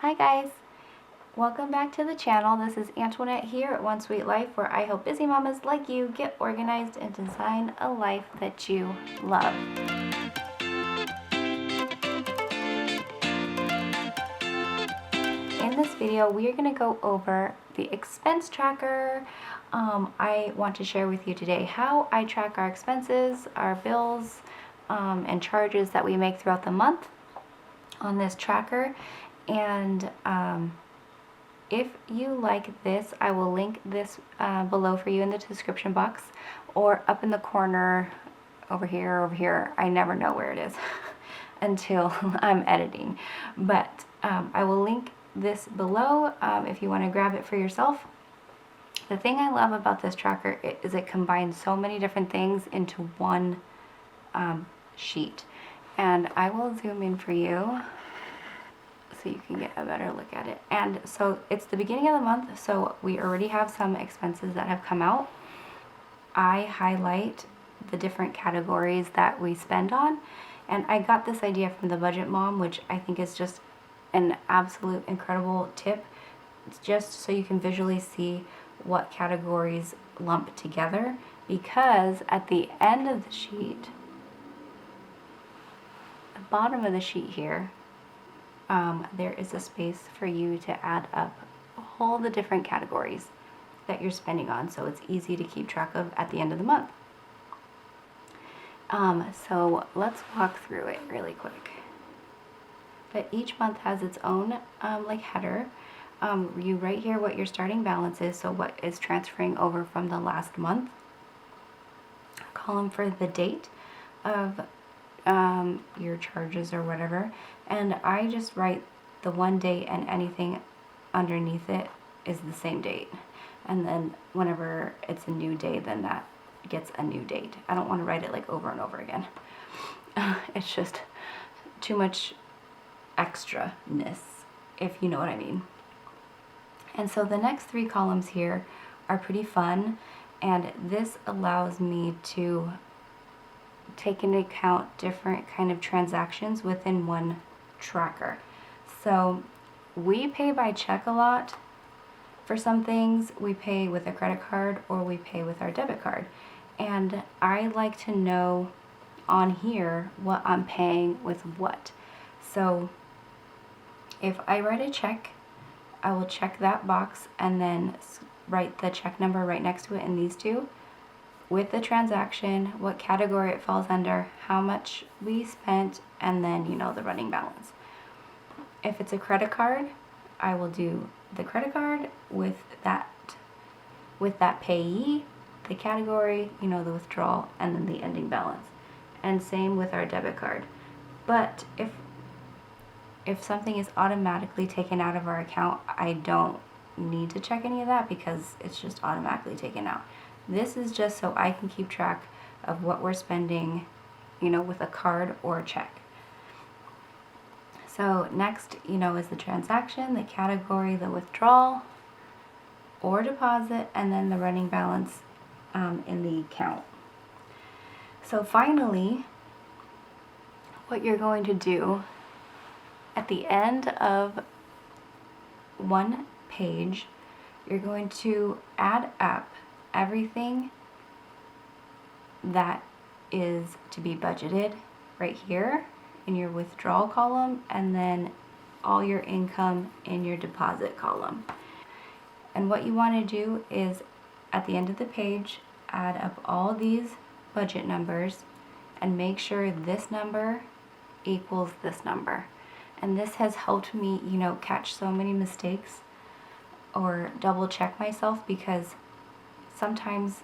Hi guys, welcome back to the channel. This is Antoinette here at One Sweet Life, where I help busy mamas like you get organized and design a life that you love. In this video, we are going to go over the expense tracker. I want to share with you today how I track our expenses, our bills, and charges that we make throughout the month on this tracker. And if you like this, I will link this below for you in the description box, or up in the corner over here. I never know where it is until I'm editing, but I will link this below if you want to grab it for yourself. The thing I love about this tracker is it combines so many different things into one sheet, and I will zoom in for you so you can get a better look at it. And so it's the beginning of the month, so we already have some expenses that have come out. I highlight the different categories that we spend on, and I got this idea from the Budget Mom, which I think is just an absolute incredible tip. It's just so you can visually see what categories lump together, because at the end of the sheet, the bottom of the sheet here, there is a space for you to add up all the different categories that you're spending on, so it's easy to keep track of at the end of the month. So let's walk through it really quick. But each month has its own like header. You write here what your starting balance is, so what is transferring over from the last month. A column for the date of your charges or whatever, and I just write the one date, and anything underneath it is the same date, and then whenever it's a new day, then that gets a new date. I don't want to write it like over and over again. It's just too much extra-ness, if you know what I mean. And so the next three columns here are pretty fun, and this allows me to take into account different kind of transactions within one tracker. So we pay by check a lot. For some things we pay with a credit card, or we pay with our debit card, and I like to know on here what I'm paying with what. So if I write a check, I will check that box and then write the check number right next to it in these two, with the transaction, what category it falls under, how much we spent, and then, you know, the running balance. If it's a credit card, I will do the credit card with that payee, the category, you know, the withdrawal, and then the ending balance. And same with our debit card. But if something is automatically taken out of our account, I don't need to check any of that because it's just automatically taken out. This is just so I can keep track of what we're spending, you know, with a card or a check. So next, you know, is the transaction, the category, the withdrawal or deposit, and then the running balance in the account. So finally, what you're going to do at the end of one page, you're going to add up everything that is to be budgeted right here in your withdrawal column, and then all your income in your deposit column. And what you want to do is at the end of the page, add up all these budget numbers and make sure this number equals this number. And this has helped me, you know, catch so many mistakes or double check myself, because sometimes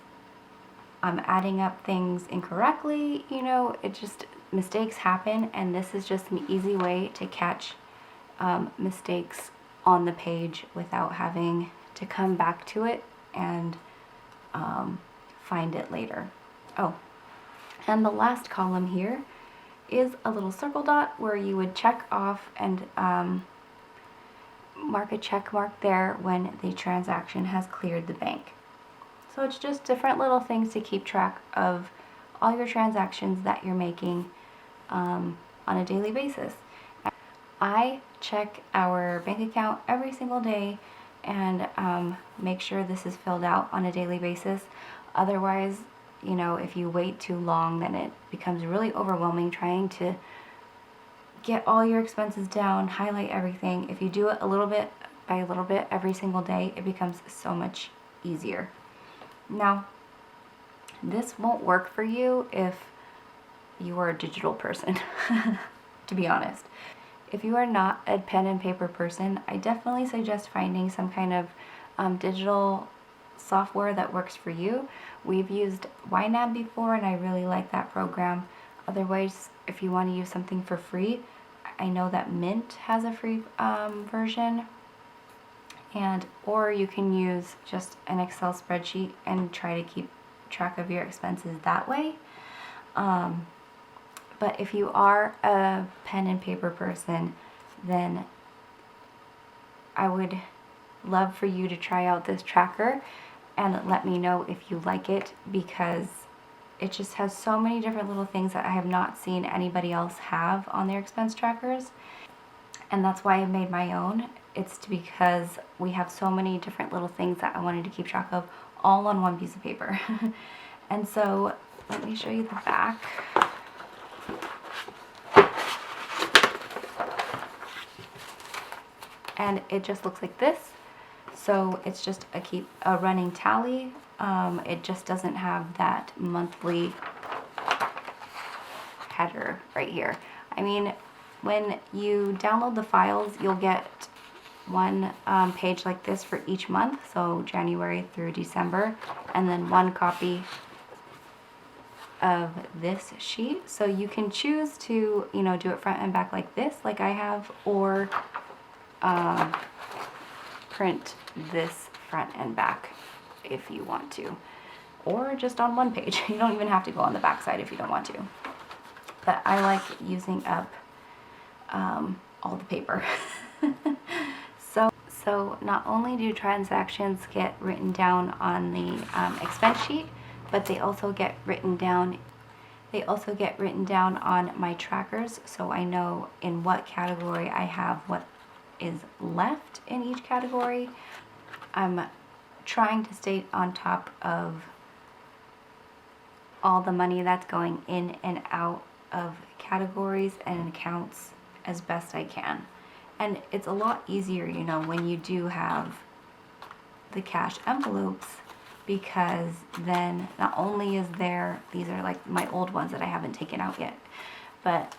I'm adding up things incorrectly, you know, it just, mistakes happen, and this is just an easy way to catch mistakes on the page without having to come back to it and find it later. Oh, and the last column here is a little circle dot where you would check off and mark a check mark there when the transaction has cleared the bank. So it's just different little things to keep track of all your transactions that you're making on a daily basis. I check our bank account every single day and make sure this is filled out on a daily basis. Otherwise, you know, if you wait too long, then it becomes really overwhelming trying to get all your expenses down, highlight everything. If you do it a little bit by a little bit every single day, it becomes so much easier. Now, this won't work for you if you are a digital person, to be honest. If you are not a pen and paper person, I definitely suggest finding some kind of digital software that works for you. We've used YNAB before and I really like that program. Otherwise, if you want to use something for free, I know that Mint has a free version, or you can use just an Excel spreadsheet and try to keep track of your expenses that way. But if you are a pen and paper person, then I would love for you to try out this tracker and let me know if you like it, because it just has so many different little things that I have not seen anybody else have on their expense trackers. And that's why I made my own. It's because we have so many different little things that I wanted to keep track of all on one piece of paper. And so let me show you the back. And it just looks like this. So it's just a running tally. It just doesn't have that monthly header right here. I mean, when you download the files, you'll get one page like this for each month, so January through December, and then one copy of this sheet. So you can choose to, you know, do it front and back like this, like I have, or print this front and back if you want to, or just on one page. You don't even have to go on the back side if you don't want to, but I like using up all the paper. So not only do transactions get written down on the expense sheet, but they also get written down on my trackers, so I know in what category I have what is left in each category. I'm trying to stay on top of all the money that's going in and out of categories and accounts as best I can. And it's a lot easier, you know, when you do have the cash envelopes, because then not only is there, these are like my old ones that I haven't taken out yet, but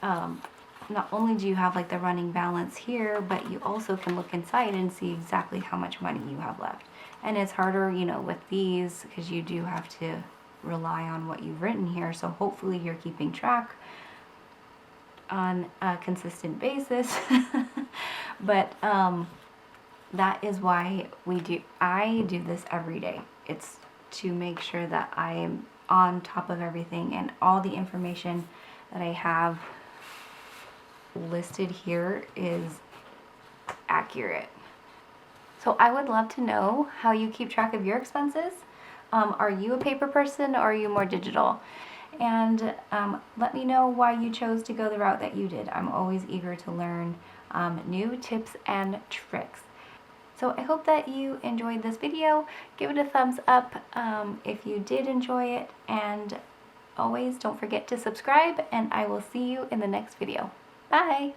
not only do you have like the running balance here, but you also can look inside and see exactly how much money you have left. And it's harder, you know, with these, because you do have to rely on what you've written here, so hopefully you're keeping track on a consistent basis. But that is why I do this every day. It's to make sure that I am on top of everything and all the information that I have listed here is accurate. So I would love to know how you keep track of your expenses. Are you a paper person or are you more digital? And let me know why you chose to go the route that you did. I'm always eager to learn new tips and tricks. So I hope that you enjoyed this video. Give it a thumbs up if you did enjoy it, and always don't forget to subscribe, and I will see you in the next video. Bye!